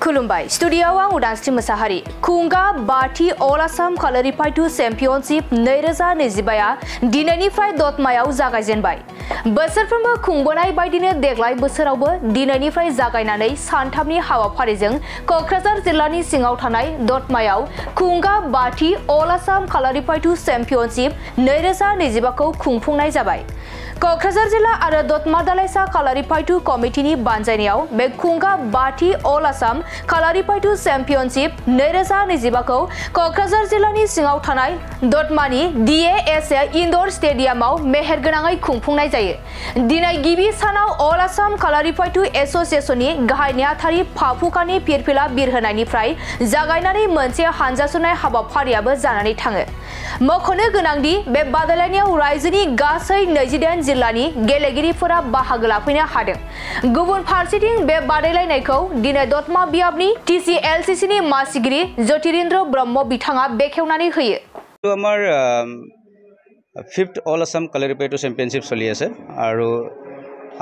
खुलुमबाय स्टुडियोआव आं उदांस्रि मोसाहारि खुंगा बाथि अल आसाम कालारिफाइटु चेम्पियनशिप 2025 दिनैनिफ्राय दतमायाव जागायजेनबाय बोसोरफ्रोमबो खुंबोनाय बायदिनो देग्लाय बोसोरावबो दिनैनिफ्राय जागायनानै सानथामनि हाबाफारिजों कक्राझार जिल्लानि सिङाव थानाय दतमायाव खुंगा बाथि अल आसाम कालारिफाइटु चेम्पियनशिप 2025 खौ खुंफुंनाय जाबाय कक्राझार जिल्ला आरो दतमा दालाइसा कालारिफाइटु कमिटिनि बानजायनायाव बे खुंगा बाथि अल आसाम कालारिफाइटु चेम्पियनशिप 2025 खौ कक्राझार जिल्लानि सिङाव थानाय दतमानि DASA इनडोर स्टेडियामाव मेहेरगोनाङै खुंफुंनाय जायो दिनै गिबि सानाव अल आसाम कालारिफाइटु एसोसिएशननि गाहाय नेहाथारि फाफुकानि फिरफिला बिरहोनायनिफ्राय जागायनानै मोनसे हानजा सुनाय हाबाफारियाबो जानानै थाङो मख'नो गोनांदि बे बादायलायनायाव रायजोनि गासै 28 जिल्लानि गेलेगिरिफोरा बाहागो लाफैनो हादों गुबुन फारसेथिं बे बादायलायनायखौ दिनै दतमा बियाबनि TCLCC नि मासिगिरि ज्योतिरिन्द्र ब्रह्म बिथाङा बेखेवनानै होयो আমাৰ 5th অল আসাম কালাৰিপাইটু চেম্পিয়নशिप চলি আছে আৰু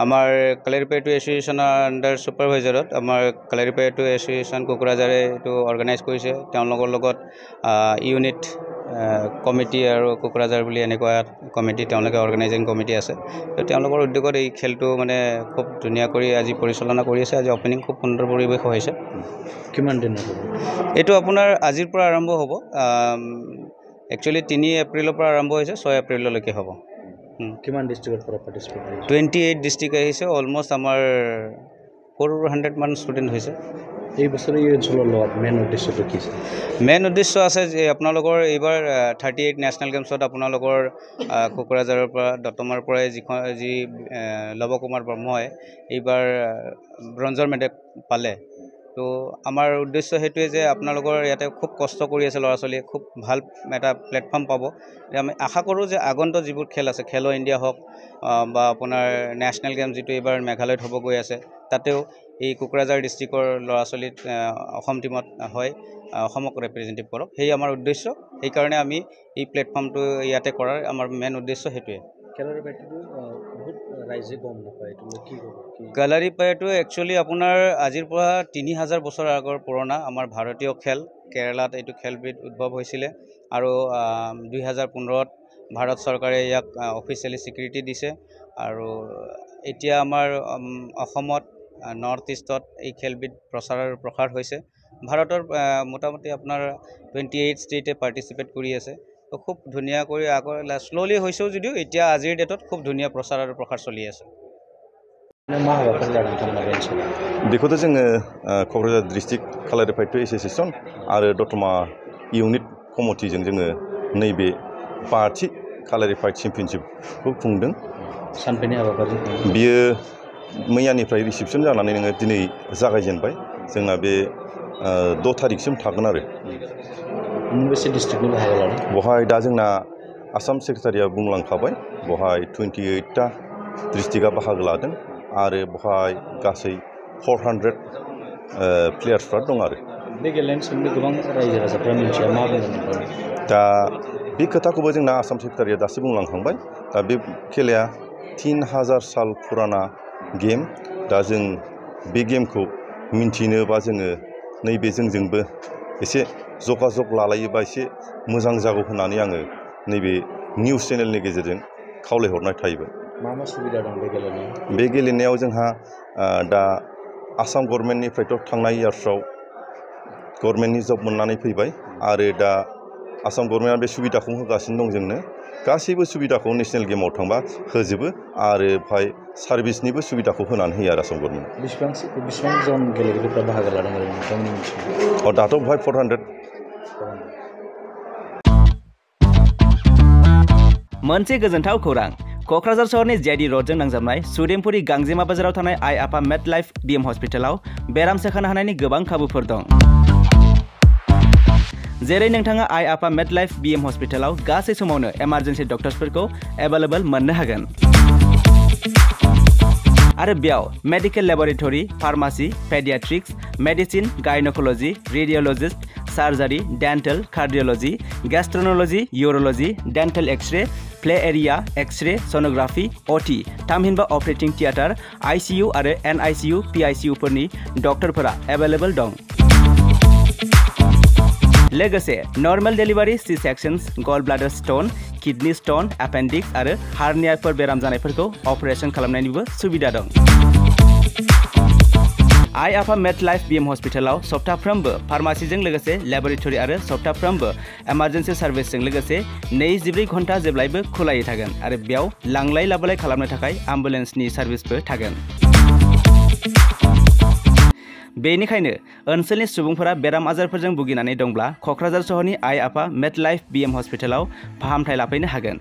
আমাৰ কালাৰিপাইটু এছ'চিয়েশ্যনৰ আণ্ডাৰ ছুপাৰভাইজাৰত আমাৰ কালাৰিপাইটু এছ'চিয়েশ্যন কোকৰাঝাৰে এইটো অৰ্গেনাইজ কৰিছে তেওঁলোকৰ লগত ইউনিট কমিটি আৰু কোকৰাঝাৰ বুলি এনেকুৱা কমিটি তেওঁলোকে অৰ্গেনাইজিং কমিটি আছে তো তেওঁলোকৰ উদ্যোগত এই খেলটো মানে খুব ধুনীয়া কৰি আজি পৰিচালনা কৰি আছে আজি অপেনিং খুব সুন্দৰ পৰিৱেশ হৈছে কিমান দিন হ'ব এইটো আপোনাৰ আজিৰ পৰা আৰম্ভ হ'ব একচুয়ালি 3 এপ্ৰিলৰ পৰা আৰম্ভ হৈছে 6 এপ্ৰিললৈকে হ'ব কিমান ডিস্ট্ৰিক্টৰ পৰা পাৰ্টিসিপেট 28 ডিস্ট্ৰিক্ট আহিছে অলমোষ্ট আমাৰ 400 মান ষ্টুডেন্ট হৈছে এই বছৰ এই অঞ্চলৰ লগত মেইন উদ্দেশ্যটো কি আছে মেইন উদ্দেশ্য আছে যে আপোনালোকৰ এইবাৰ 38 নেশনাল গেমছত আপোনালোকৰ কোকৰাঝাৰৰ পৰা দতমাৰ পৰা যি লৱ কুমাৰ ব্ৰহ্মই এইবাৰ ব্ৰঞ্জৰ মেডেল পালে তো আমাৰ উদ্দেশ্য হেতুৱে যে আপোনালোকৰ ইয়াতে খুব কষ্ট কৰি আছে ল'ৰা ছোৱালীয়ে খুব ভাল এটা প্লেটফৰ্ম পাব আমি আশা কৰোঁ যে আগন্তুক যিবোৰ খেল আছে খেলো ইণ্ডিয়া হওক বা আপোনাৰ নেশনাল গেম যিটো এইবাৰ মেঘালয়ত হ'ব গৈ আছে তাতেও এই কোকৰাঝাৰ ডিস্ট্ৰিক্টৰ ল'ৰা ছোৱালী অসম টিমত হয় অসমক ৰিপ্ৰেজেন্টেটিভ কৰক সেই আমাৰ উদ্দেশ্য এই কাৰণে আমি এই প্লেটফৰ্মটো ইয়াতে কৰাৰ আমাৰ মেইন উদ্দেশ্য হেতুৱে কালাৰিপাইটু বহুত ৰাইজে গম নাপায় এইটো কি কালাৰিপাইটু একচুয়ালি আপোনাৰ আজিৰ পৰা 3000 বছৰ আগৰ পুৰণা আমাৰ ভাৰতীয় খেল কেৰালাত এইটো খেলবিধ উদ্ভৱ হৈছিলে আৰু 2015ত ভাৰত চৰকাৰে ইয়াক অফিচিয়েলি স্বীকৃতি দিছে আৰু এতিয়া আমাৰ অসমত নৰ্থ ইষ্টত এই খেলবিধ প্ৰসাৰ হৈছে ভাৰতৰ মোটামুটি আপোনাৰ 28 ষ্টেটে পাৰ্টিসিপেট কৰি আছে তো খুব ধুনীয়া কৰি আগৰ স্লোলি হৈছেও যদিও এতিয়া আজিৰ ডেটত খুব ধুনীয়া প্ৰচাৰ আৰু প্ৰসাৰ চলি আছে बेखौथ' जोङो क'क्राझार डिस्ट्रिक्ट कालारिफाइटु एस'सिएशन आरो दतमा इउनिट कमिटिजों जोङो नैबे बाथि कालारिफाइट चेम्पियनशिपखौ खुंदों सानफैनि हाबाफारि बियो मैयानिफ्राय रिसेपसन जानानै नोङो दिनै जागायजेनबाय जोंना बे 6 तारिखसिम थागोन आरो मोनबेसे डिस्ट्रिक्टनि बाहागो लादों बहाय दा जोंना आसाम सेक्रेटारिया बुंलांखाबाय बहाय 28टा डिस्ट्रिक्टआ बाहागो लादों आरो बहाय गासै 400 प्लेयार्सफ्रा दं आरो बे गेलेनायनि सोमोन्दै गोबां रायजो राजाफ्रा मिथिया मा बुंगोन दा बे खोथाखौबो जोंना आसाम सेक्रेटारिया दासो बुंलांखांबाय दा बे खेलाया 3000 साल पुराना गेम दा जों बे गेमखौ मिन्थिनो बा जोङो नैबे जोंजोंबो एसे जगाजग लालायोबा एसे मोजां जागौ होननानै आङो नैबे निउस चेनेलनि गेजेरजों खावलायहरनाय थाहैबाय मा सुबिदा दं बे गेलेनायाव जोंहा दा आसाम गभर्नमेन्टनिफ्रायथ' थांनाय इयार्सआव गभर्नमेन्टनि जब मोननानै फैबाय आरो दा आसाम गभर्नमेन्टआ बे सुबिदाखौ होगासिनो दं जोंनो गासैबो सुबिदाखौ नेशनेल गेमाव थांबा होजोबो आरो ओमफ्राय सार्भिसनिबो सुबिदाखौ होनानै होयो आरो आसाम गभर्नमेन्ट बेसेबां जन गेलेगिरिफ्रा बाहागो लादों आरो नोंथांमोननि मिथियो दाथ' बेवहाय 400 मोनसे गोजोनथाव खौरां क'क्राझार सहरनि जेडी र'डजों नांजाबनाय सुदेमपुरि गांजेमा बाजाराव थानाय आइ आफा मेड लाइफ BM हस्पिटालाव बेराम सोखानो हानायनि गोबां खाबुफोर दं जेरै नोंथाङा आइ आफा मेड लाइफ BM हस्पिटालाव गासै समावनो इमारजेन्सि डक्टर्सफोरखौ एभेलेबल मोननो हागोन आरो बेयाव medical laboratory pharmacy paediatrics medicine gynaecology radiologist surgery dental cardiology gastroenterology urology dental X ray play area, X ray, sonography, OT, थामहिनबा ऑपरेटिंग थिएटर, आईसीयू आरो एनआईसीयू, पीआईसीयू फोरनि डक्टरफोरा एभेलेबल दं। लोगोसे normal delivery, C sections, gall bladder stone, kidney stone, appendix आरो हार्नियाफोर बेराम जानायफोरखौ अपारेशन खालामनायनिबो सुबिदा दं। आइ आफा मेट लाइफ बीएम हस्पिटालाव सप्ताफ्रोमबो फार्मासिजों लोगोसे लेबरेटरि आरो सप्ताफ्रोमबो इमारजेन्सि सार्भिसजों लोगोसे 24 घन्टा जेब्लायबो खुलायै थागोन आरो बेयाव लांलाय लाबोलाय खालामनो थाखाय एम्बुलेन्सनि सार्भिसबो थागोन। बेनिखायनो ओनसोलनि सुबुंफोरा बेराम आजारफोरजों भुगिनानै दंब्ला क'क्राझार सहरनि आइ आफा मेट लाइफ बीएम हस्पिटालाव फाहामथाय लाफैनो हागोन।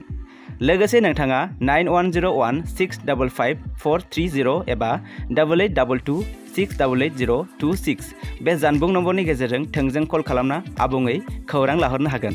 लोगोसे नोंथाङा 9101655430 एबा 8822688026 बे जानबुं नम्बरनि गेजेरजों थोंजों कल खालामना आबुङै खौरां लाहरनो हागोन।